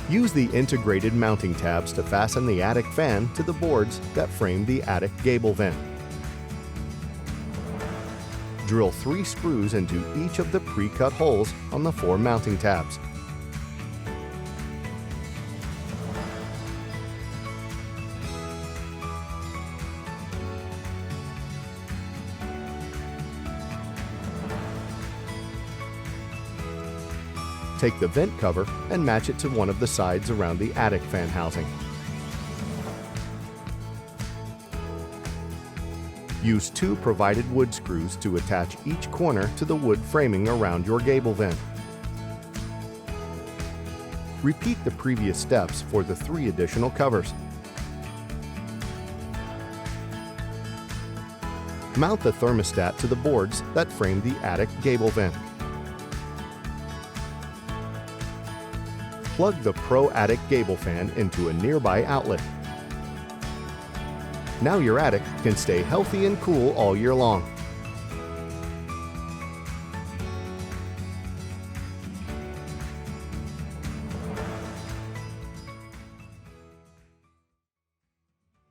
Use the integrated mounting tabs to fasten the attic fan to the boards that frame the attic gable vent. Drill 3 screws into each of the pre-cut holes on the 4 mounting tabs. Take the vent cover and match it to one of the sides around the attic fan housing. Use 2 provided wood screws to attach each corner to the wood framing around your gable vent. Repeat the previous steps for the 3 additional covers. Mount the thermostat to the boards that frame the attic gable vent. Plug the Pro Attic Gable Fan into a nearby outlet. Now your attic can stay healthy and cool all year long.